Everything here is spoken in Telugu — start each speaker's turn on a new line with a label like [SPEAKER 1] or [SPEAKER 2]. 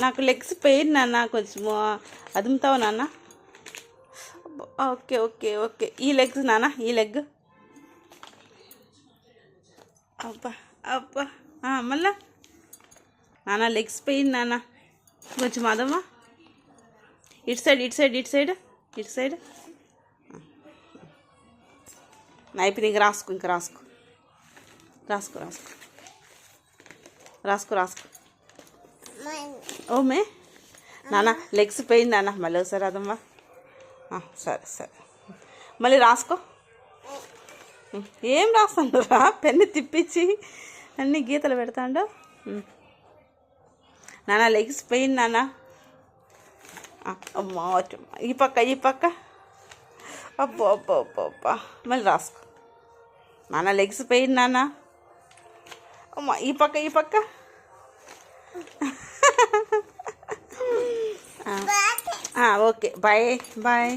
[SPEAKER 1] నాకు లెగ్స్ పెయిన్ నాన్న, కొంచెము అదుముతావు నాన్న. ఓకే ఓకే ఓకే, ఈ లెగ్స్ నాన్న, ఈ లెగ్. అబ్బా అబ్బా, మళ్ళా నాన్న లెగ్స్ పెయిన్ నాన్న, కొంచెం అదమ్మా. ఇటు సైడ్ ఇటు సైడ్ ఇటు సైడ్ ఇటు సైడ్. అయిపోయింది, ఇంక రాసుకో, ఇంక రాసుకో రాసుకో రాసుకో రాసుకో రాసుకో. ఓమే నాన్న లెగ్స్ పెయిన్ నాన్న, మళ్ళీ ఒకసారి అదమ్మా. సరే సరే, మళ్ళీ రాసుకో. ఏం రాస్తాను రా, పెన్ను తిప్పించి అన్ని గీతలు పెడతాండు నాన్న. లెగ్స్ పెయిన్ నాన్న. అమ్మా ఈ పక్క ఈ పక్క. అబ్బో అబ్బో అబ్బో అబ్బా, మళ్ళీ రాసుకో నాన్న. లెగ్స్ పెయిన్ నాన్న. అమ్మా ఈ పక్క ఈ పక్క. Okay bye bye.